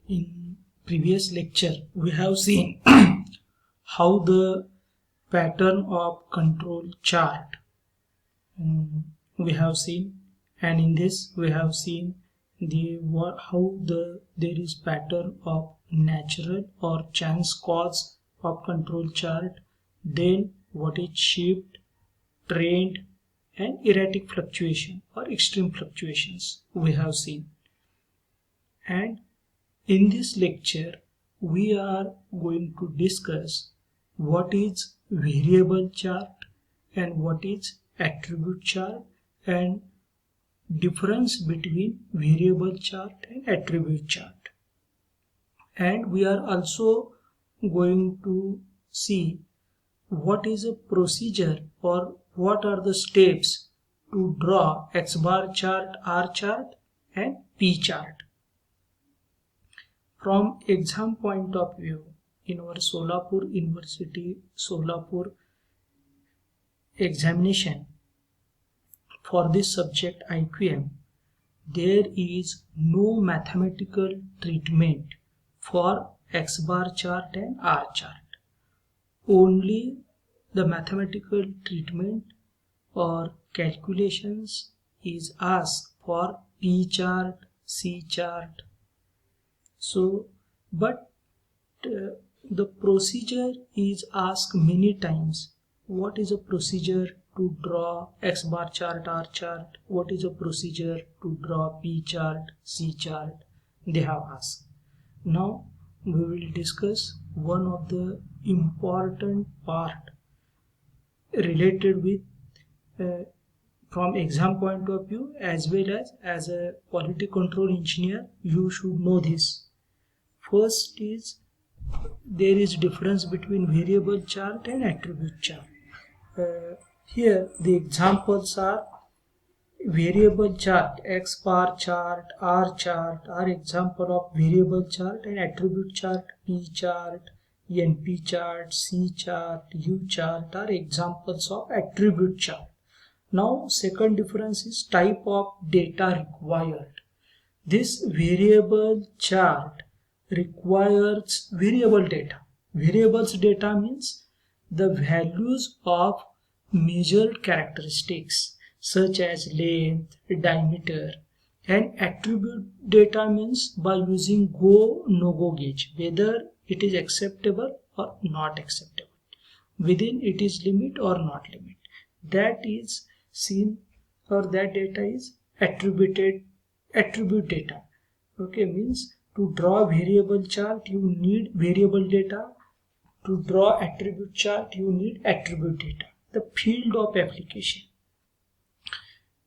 In previous lecture, we have seen how the pattern of control chart we have seen, and in this we have seen how there is pattern of natural or chance cause of control chart, then what is shift, trend, and erratic fluctuation or extreme fluctuations we have seen. And in this lecture, we are going to discuss what is variable chart and what is attribute chart and difference between variable chart and attribute chart. And we are also going to see what is a procedure or what are the steps to draw X bar chart, R chart and P chart. From exam point of view, in our Solapur University, Solapur examination for this subject IQM, there is no mathematical treatment for X bar chart and R chart. Only the mathematical treatment or calculations is asked for P chart, C chart. So, but the procedure is asked many times. What is a procedure to draw X bar chart, R chart? What is a procedure to draw P chart, C chart? They have asked. Now we will discuss one of the important part related with from exam point of view, as well as a quality control engineer, you should know this. First is there is difference between variable chart and attribute chart. Here the examples are variable chart, X bar chart, R chart are example of variable chart, and attribute chart, P chart, NP chart, C chart, U chart are examples of attribute chart. Now second difference is type of data required. This variable chart requires variable data. Variables data means the values of measured characteristics such as length, diameter, and attribute data means by using go no go gauge whether it is acceptable or not acceptable, within it is limit or not limit. That is seen, or that data is attribute data. Okay, means to draw variable chart you need variable data, to draw attribute chart you need attribute data. The field of application,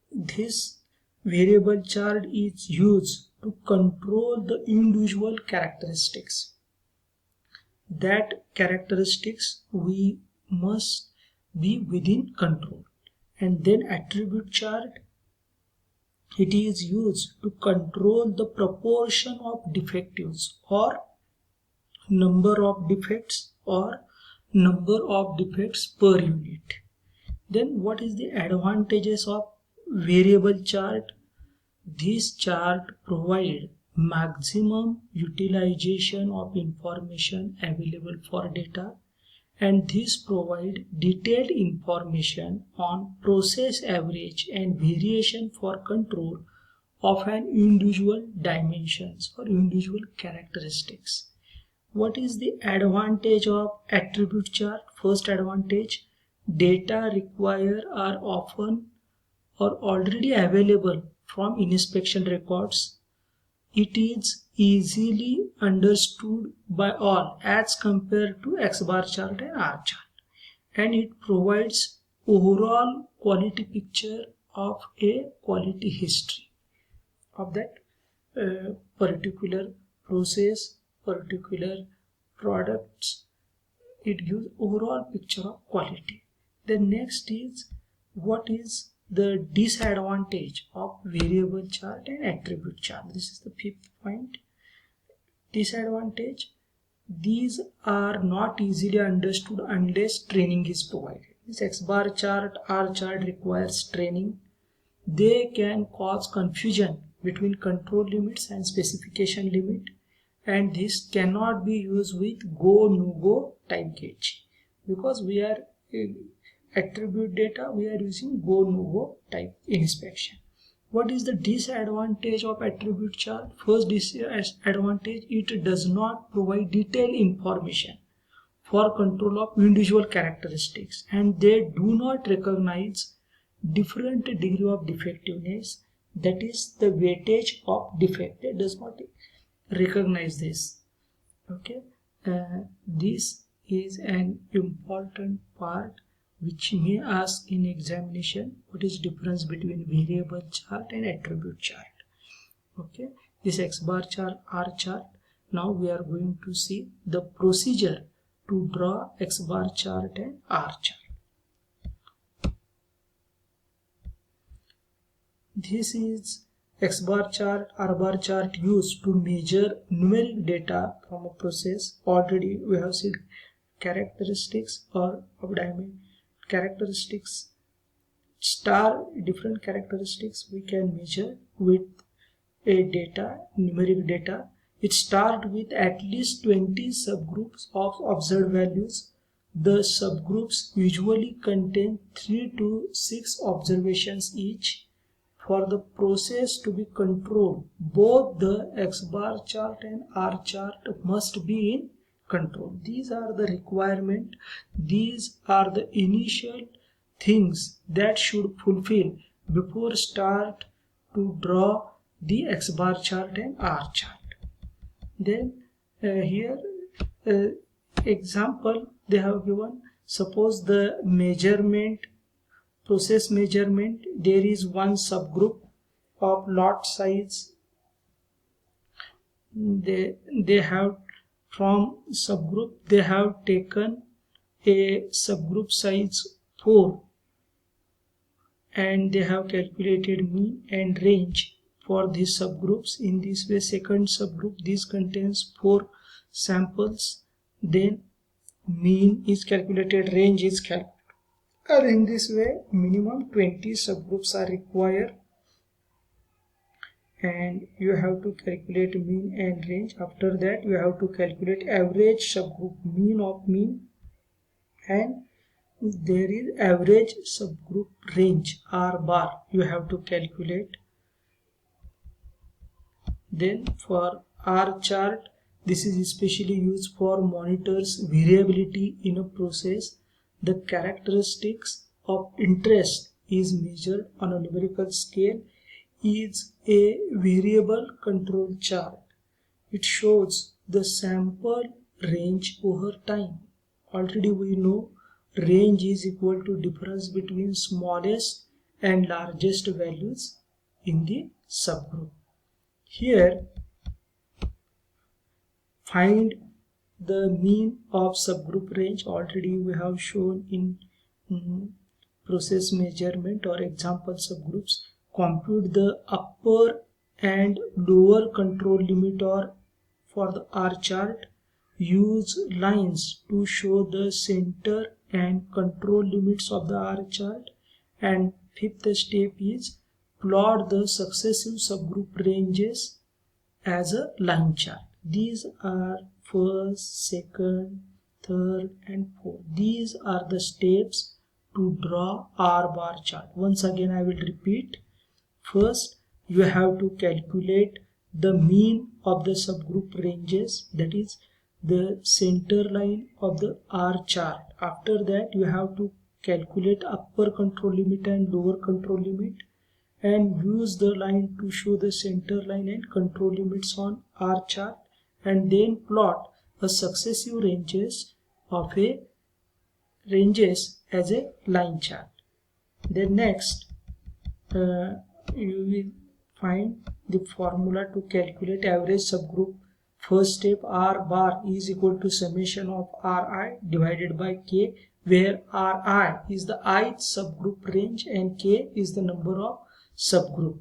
this variable chart is used to control the individual characteristics. That characteristics we must be within control. And then attribute chart, it is used to control the proportion of defectives or number of defects or number of defects per unit. Then what is the advantages of variable chart? This chart provide maximum utilization of information available for data, and this provide detailed information on process average and variation for control of an individual dimensions or individual characteristics. What is the advantage of attribute chart? First advantage, data required are often or already available from inspection records. It is easily understood by all as compared to X bar chart and R chart, and it provides overall quality picture of a quality history of that particular process, particular products. It gives overall picture of quality. The next is what is the disadvantage of variable chart and attribute chart. This is the fifth point. Disadvantage, these are not easily understood unless training is provided. This X bar chart, R chart requires training. They can cause confusion between control limits and specification limit, and this cannot be used with go no go type gauge, because we are attribute data, we are using go no go type inspection. What is the disadvantage of attribute chart? First disadvantage, it does not provide detailed information for control of individual characteristics, and they do not recognize different degree of defectiveness, that is the weightage of defect. It does not recognize this. Okay, this is an important part which may ask in examination. What is difference between variable chart and attribute chart? Okay, this X bar chart, R chart. Now we are going to see the procedure to draw X bar chart and R chart. This is X bar chart, R bar chart used to measure numeric data from a process. Already we have seen characteristics or of diamond characteristics, star different characteristics we can measure with a data, numeric data. It starts with at least 20 subgroups of observed values. The subgroups usually contain 3 to 6 observations each. For the process to be controlled, both the X bar chart and R chart must be in control. These are the requirement. These are the initial things that should fulfill before start to draw the X bar chart and R chart. Then here example they have given. Suppose the measurement, process measurement, there is one subgroup of lot size. They have from subgroup they have taken a subgroup size 4 and they have calculated mean and range for these subgroups. In this way, second subgroup, this contains 4 samples, then mean is calculated, range is calculated, and in this way minimum 20 subgroups are required, and you have to calculate mean and range. After that you have to calculate average subgroup, mean of mean, and there is average subgroup range, R bar, you have to calculate. Then for R chart, this is especially used for monitors variability in a process. The characteristics of interest is measured on a numerical scale, is a variable control chart. It shows the sample range over time. Already we know range is equal to difference between smallest and largest values in the subgroup. Here find the mean of subgroup range. Already we have shown in process measurement or example subgroups. Compute the upper and lower control limit or for the R chart. Use lines to show the center and control limits of the R chart. And fifth step is plot the successive subgroup ranges as a line chart. These are first, second, third and fourth. These are the steps to draw R bar chart. Once again I will repeat. First you have to calculate the mean of the subgroup ranges, that is the center line of the R chart. After that you have to calculate upper control limit and lower control limit and use the line to show the center line and control limits on R chart, and then plot a successive ranges of a ranges as a line chart. Then next you will find the formula to calculate average subgroup. First step, R bar is equal to summation of Ri divided by K, where Ri is the ith subgroup range and K is the number of subgroup.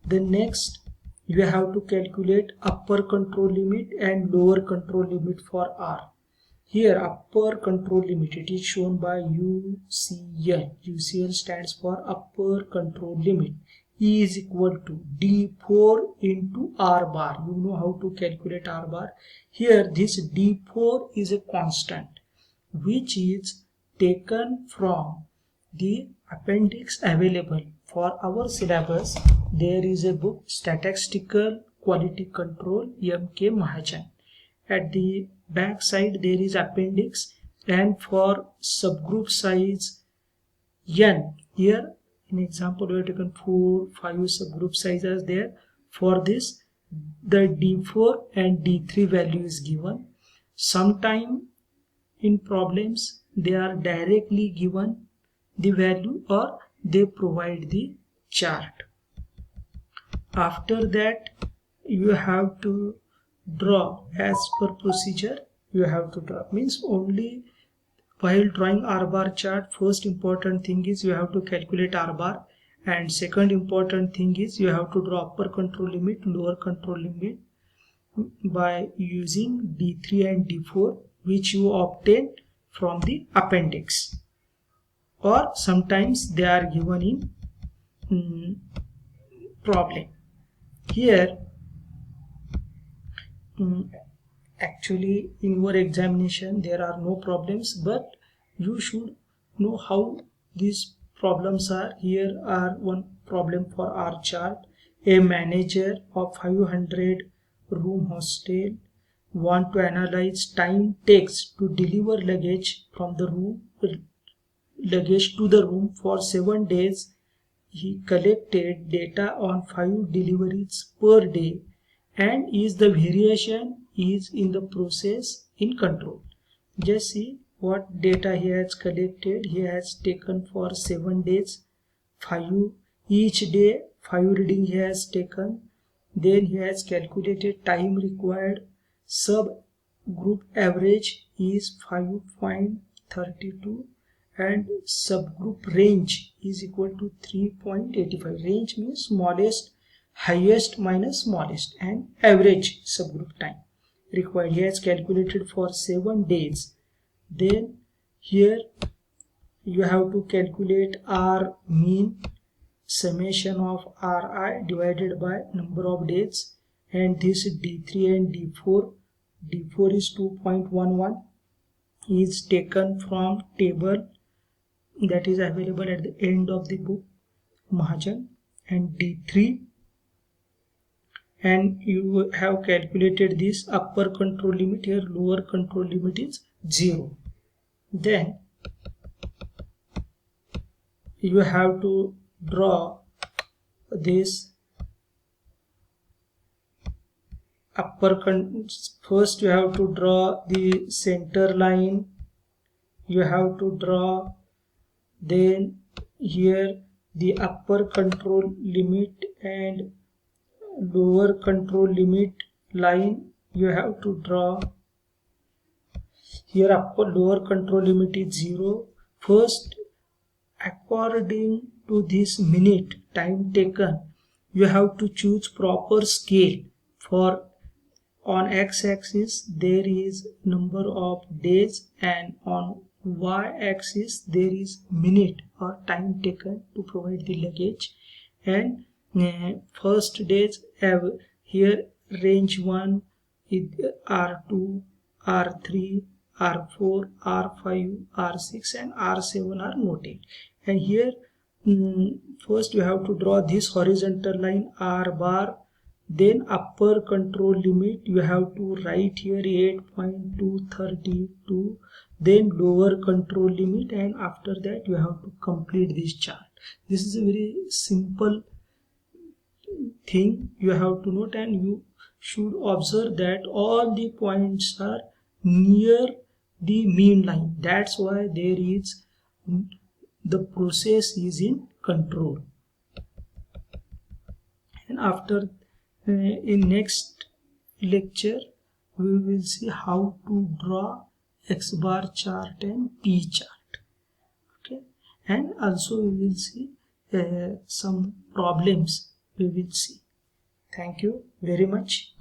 Then next you have to calculate upper control limit and lower control limit for R. Here upper control limit, it is shown by UCL. UCL stands for upper control limit. E is equal to D4 into R bar. You know how to calculate R bar. Here this D4 is a constant which is taken from the appendix available for our syllabus. There is a book, Statistical Quality Control, M.K. Mahajan. At the back side there is appendix, and for subgroup size n, here in example we have taken 4, 5 subgroup sizes there. For this the D4 and D3 value is given. Sometime in problems they are directly given the value or they provide the chart. After that you have to draw as per procedure. You have to draw, means only while drawing R bar chart, first important thing is you have to calculate R bar, and second important thing is you have to draw upper control limit, lower control limit by using D3 and D4 which you obtain from the appendix, or sometimes they are given in problem. Here actually in your examination there are no problems, but you should know how these problems are. Here are one problem for R chart. A manager of 500 room hostel want to analyze time takes to deliver luggage from the room to the room for 7 days. He collected data on 5 deliveries per day, and is the variation is in the process in control. Just see what data he has collected. He has taken for 7 days 5, each day 5 reading he has taken. Then he has calculated time required. Subgroup average is 5.32 and subgroup range is equal to 3.85. Range means smallest, highest minus smallest, and average subgroup time required. He has calculated for 7 days. Then here you have to calculate R mean, summation of Ri divided by number of days, and this D3 and D4. D4 is 2.11 is taken from table that is available at the end of the book Mahajan, and D3, and you have calculated this upper control limit. Here lower control limit is 0. Then you have to draw this first you have to draw the center line, you have to draw, then here the upper control limit and lower control limit line you have to draw. Here lower control limit is 0. First, according to this minute time taken, you have to choose proper scale. For on x-axis there is number of days, and on y-axis there is minute or time taken to provide the luggage. And first days here range 1 is R2, R3, R4, R5, R6 and R7 are noted. And here first you have to draw this horizontal line R bar, then upper control limit you have to write here 8.232, then lower control limit, and after that you have to complete this chart. This is a very simple thing you have to note, and you should observe that all the points are near the mean line. That's why there is the process is in control. And after in next lecture we will see how to draw X bar chart and P chart. Okay, and also we will see some problems we will see. Thank you very much.